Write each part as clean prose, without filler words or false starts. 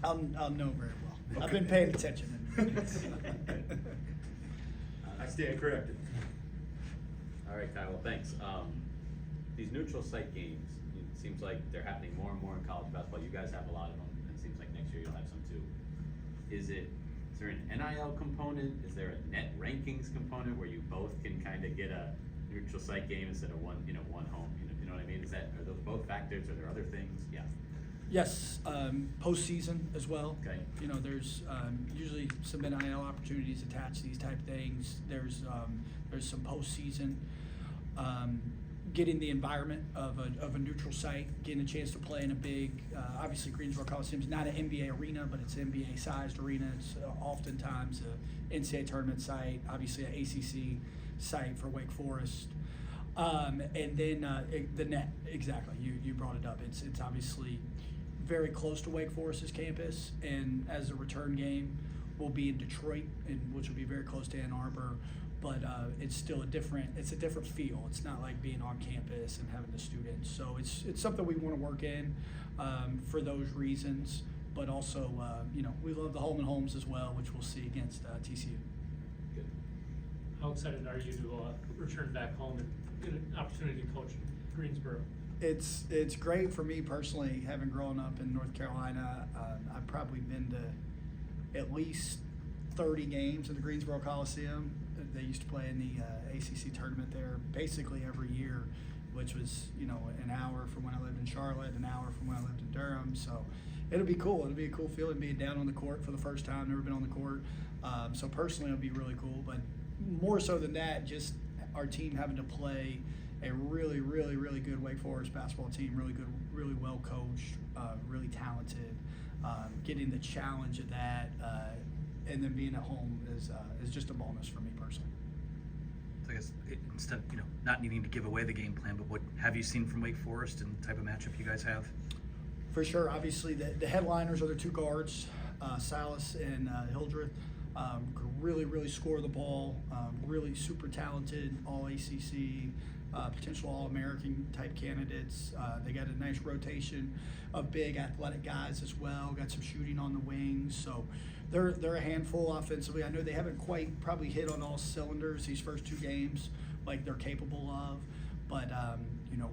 I'll know very well. Okay. I've been paying attention. I stand corrected. All right, Kyle, well, thanks. These neutral site games, it seems like they're happening more and more in college basketball. You guys have a lot of them, and it seems like next year you'll have some too. Is there an NIL component? Is there a net rankings component where you both can kind of get a neutral site game instead of one home? You know what I mean? Are those both factors? Are there other things? Yeah. Yes, postseason as well. Okay. You know, there's usually some NIL opportunities attached to these type of things. There's some postseason. Getting the environment of a neutral site, getting a chance to play in a big, obviously Greensboro Coliseum is not an NBA arena, but it's an NBA-sized arena. It's oftentimes an NCAA tournament site, obviously an ACC site for Wake Forest. And then the net, exactly, you brought it up. It's obviously very close to Wake Forest's campus, and as a return game, will be in Detroit, which will be very close to Ann Arbor. But it's still a different feel. It's not like being on campus and having the students. So it's something we want to work in for those reasons. But also, we love the home and homes as well, which we'll see against TCU. Good. How excited are you to return back home and get an opportunity to coach Greensboro? It's great for me personally, having grown up in North Carolina. I've probably been to at least 30 games at the Greensboro Coliseum. They used to play in the ACC tournament there basically every year, which was, an hour from when I lived in Charlotte, an hour from when I lived in Durham. So it'll be cool. It'll be a cool feeling being down on the court for the first time, never been on the court. So personally, it'll be really cool. But more so than that, just our team having to play a really, really, really good Wake Forest basketball team, really good, really well coached, really talented. Getting the challenge of that and then being at home is just a bonus for me personally. So I guess instead, not needing to give away the game plan, but what have you seen from Wake Forest and the type of matchup you guys have? For sure, obviously the headliners are the two guards, Salas and Hildreth. Really, really score the ball. Really super talented, all ACC, potential All-American type candidates. They got a nice rotation of big athletic guys as well. Got some shooting on the wings, so they're a handful offensively. I know they haven't quite probably hit on all cylinders these first two games like they're capable of, but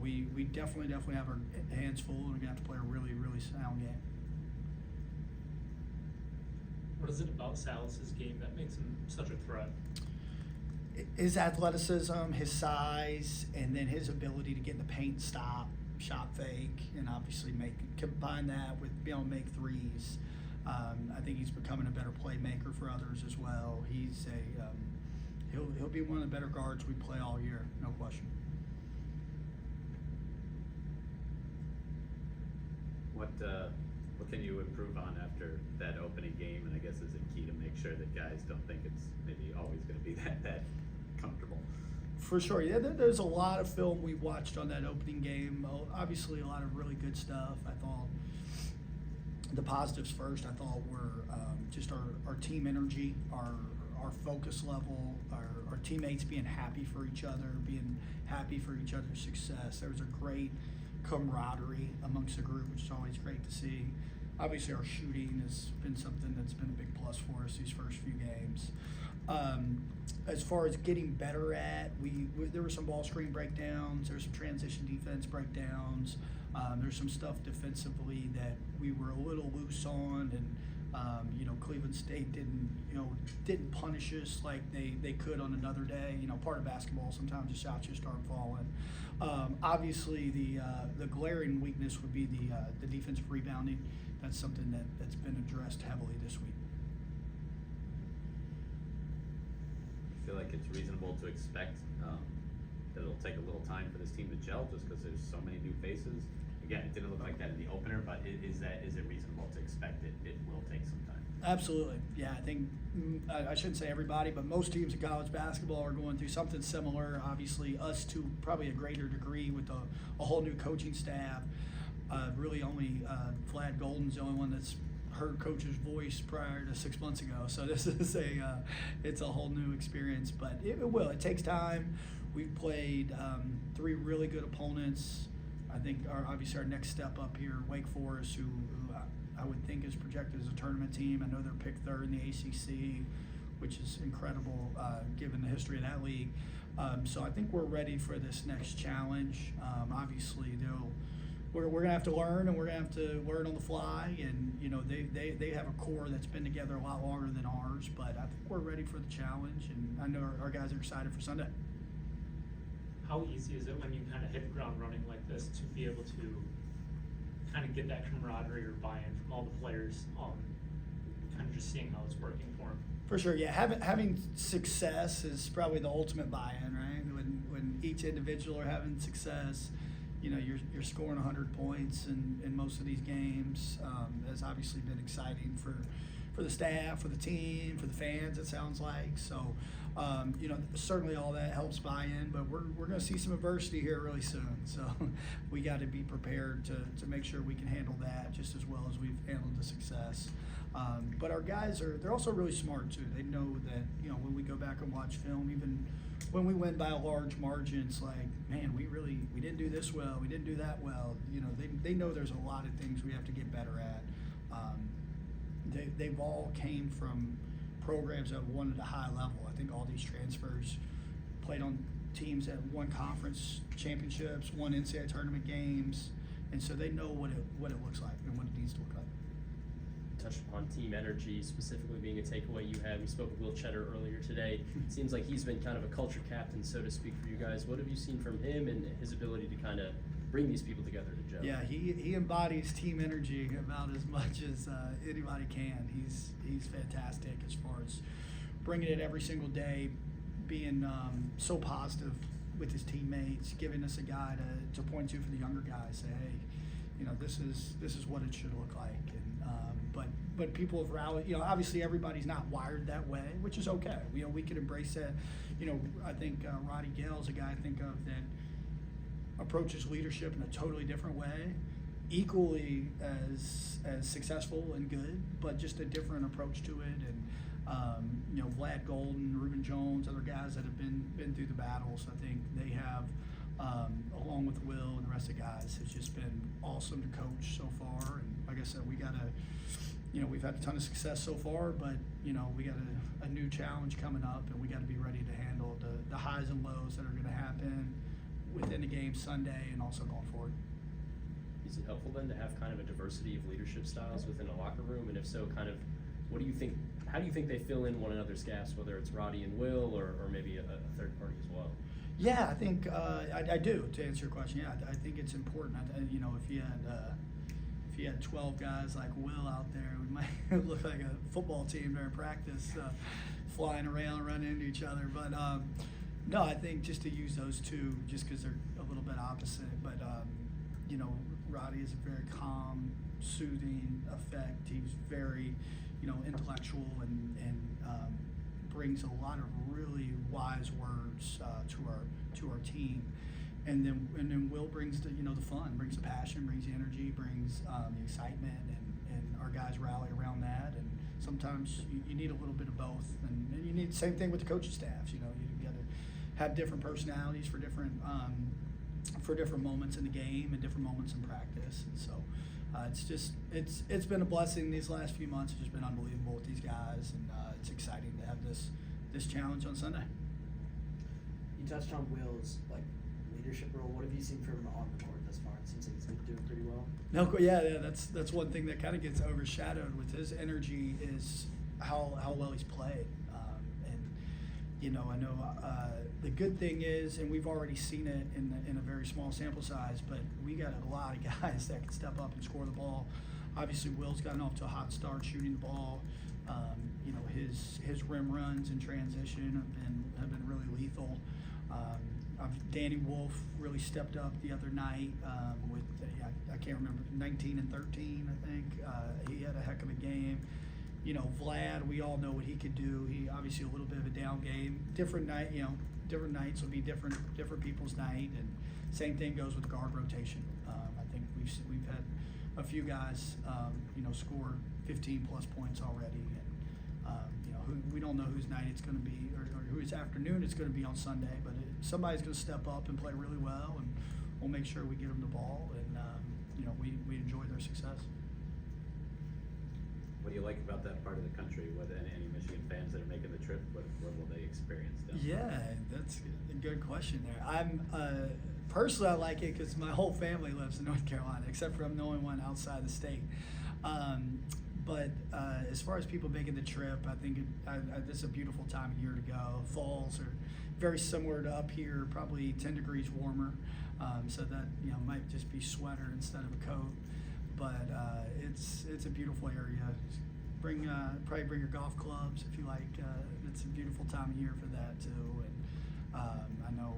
we definitely have our hands full, and we're gonna have to play a really, really sound game. What is it about Salas's game that makes him such a threat? His athleticism, his size, and then his ability to get in the paint, stop, shot fake, and obviously combine that with being able to make threes. I think he's becoming a better playmaker for others as well. He's he'll be one of the better guards we play all year, no question. What can you improve on after that opening game? And I guess is it key to make sure that guys don't think it's maybe always going to be that comfortable? For sure, yeah. There's a lot of film we watched on that opening game. Obviously, a lot of really good stuff. I thought the positives first. I thought were just our team energy, our focus level, our teammates being happy for each other, being happy for each other's success. There was a great camaraderie amongst the group, which is always great to see. Obviously, our shooting has been something that's been a big plus for us these first few games. As far as getting better at, there were some ball screen breakdowns, there's some transition defense breakdowns, there's some stuff defensively that we were a little loose on, and Cleveland State didn't punish us like they could on another day. Part of basketball, sometimes the shots just start falling. Obviously, the glaring weakness would be the defensive rebounding. That's something that's been addressed heavily this week. I feel like it's reasonable to expect that it'll take a little time for this team to gel, just because there's so many new faces. Again, it didn't look like that in the opener, but is it reasonable to expect it will take some time? Absolutely. Yeah, I think I shouldn't say everybody, but most teams in college basketball are going through something similar. Obviously, us to probably a greater degree with a whole new coaching staff. Really, only Vlad Golden's the only one that's heard coach's voice prior to 6 months ago. So this is it's a whole new experience, but it will. It takes time. We've played 3 really good opponents. I think obviously our next step up here, Wake Forest, who I would think is projected as a tournament team. I know they're picked third in the ACC, which is incredible given the history of that league. So I think we're ready for this next challenge. Obviously, we're going to have to learn, and we're going to have to learn on the fly. And you know, they have a core that's been together a lot longer than ours. But I think we're ready for the challenge, and I know our guys are excited for Sunday. How easy is it when you kind of hit the ground running like this to be able to kind of get that camaraderie or buy-in from all the players, kind of just seeing how it's working for them? For sure, yeah. Having success is probably the ultimate buy-in, right? When each individual are having success, you know, you're scoring 100 points in most of these games. Has obviously been exciting for the staff, for the team, for the fans, it sounds like. So, you know, certainly all that helps buy-in, but we're going to see some adversity here really soon. So we got to be prepared to make sure we can handle that just as well as we've handled the success. But our guys they're also really smart too. They know that, you know, when we go back and watch film, even when we win by a large margin, it's like, man, we didn't do this well, we didn't do that well. You know, they know there's a lot of things we have to get better at. They've all came from programs that won at a high level. I think all these transfers played on teams that won conference championships, won NCAA tournament games, and so they know what it looks like and what it needs to look like. Touched upon team energy, specifically being a takeaway you had. We spoke with Will Cheddar earlier today. Seems like he's been kind of a culture captain, so to speak, for you guys. What have you seen from him and his ability to kind of bring these people together to gel? Yeah, he embodies team energy about as much as anybody can. He's fantastic as far as bringing it every single day, being so positive with his teammates, giving us a guy to point to for the younger guys. Say, hey, you know, this is what it should look like. And but people have rallied. You know, obviously everybody's not wired that way, which is okay. You know, we can embrace that. You know, I think Roddy Gale's a guy I think of that approaches leadership in a totally different way, equally as successful and good, but just a different approach to it. And you know, Vlad Golden, Reuben Jones, other guys that have been through the battles. I think they have, along with Will and the rest of the guys, it's just been awesome to coach so far. And like I said, we've had a ton of success so far, but you know, we got a new challenge coming up, and we got to be ready to handle the highs and lows that are going to happen within the game Sunday and also going forward. Is it helpful then to have kind of a diversity of leadership styles within a locker room? And if so, kind of, how do you think they fill in one another's gaps, whether it's Roddy and Will or maybe a third party as well? Yeah, I think I do, to answer your question. Yeah, I think it's important. You know, if you had 12 guys like Will out there, we might look like a football team during practice, flying around and running into each other. But no, I think just to use those two, just because they're a little bit opposite. But you know, Roddy is a very calm, soothing effect. He's very, you know, intellectual and brings a lot of really wise words to our team. And then Will brings the fun, brings the passion, brings the energy, brings the excitement, and our guys rally around that. And sometimes you need a little bit of both, and you need the same thing with the coaching staffs. You know, you got to have different personalities for different moments in the game and different moments in practice. And so it's been a blessing these last few months. It's just been unbelievable with these guys, and it's exciting to have this challenge on Sunday. You touched on Will's leadership role. What have you seen from him on the court thus far? It seems like he's been doing pretty well. No, yeah, that's one thing that kind of gets overshadowed with his energy is how well he's played. And you know, I know the good thing is, and we've already seen it in a very small sample size, but we got a lot of guys that can step up and score the ball. Obviously, Will's gotten off to a hot start shooting the ball. You know, his rim runs in transition have been really lethal. Danny Wolf really stepped up the other night with I can't remember, 19 and 13, I think. He had a heck of a game. You know, Vlad, we all know what he could do. He obviously a little bit of a down game. Different night, you know, different nights will be different people's night, and same thing goes with guard rotation. I think we've had a few guys, you know, score 15 plus points already, and you know, we don't know whose night it's going to be or whose afternoon it's going to be on Sunday, but somebody's going to step up and play really well, and we'll make sure we get them the ball, and you know, we enjoy their success. What do you like about that part of the country? What, any Michigan fans that are making the trip, what will they experience down there? Yeah, that's a good question there. I'm personally, I like it because my whole family lives in North Carolina, except for I'm the only one outside the state. But as far as people making the trip, I think this is a beautiful time of year to go. Falls are very similar to up here, probably 10 degrees warmer, so that, you know, might just be sweater instead of a coat. But it's a beautiful area. Probably bring your golf clubs if you like. It's a beautiful time of year for that too. And I know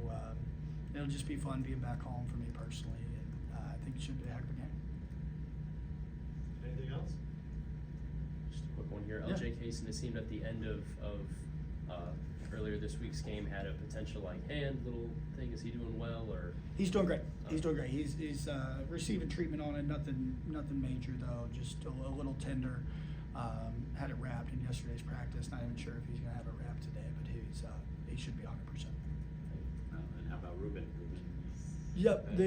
it'll just be fun being back home for me personally. And I think it should be a heck of a game. Anything else? Just a quick one here. Yeah. LJ Kaysen, it seemed at the end of earlier this week's game had a potential like hand little thing. Is he doing well or? He's doing great. He's doing great. He's receiving treatment on it. Nothing major though. Just a little tender. Had it wrapped in yesterday's practice. Not even sure if he's gonna have it wrapped today, but he should be 100%. And how about Ruben? Yep,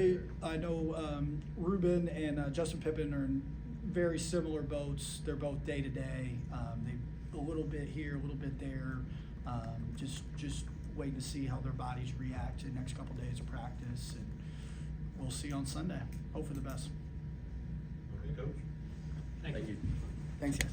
I know Ruben and Justin Pippen are in very similar boats. They're both day to day. They a little bit here, a little bit there. Just waiting to see how their bodies react to the next couple days of practice, and we'll see on Sunday. Hope for the best. Okay, Coach. Thank you. Thank you. Thanks, guys.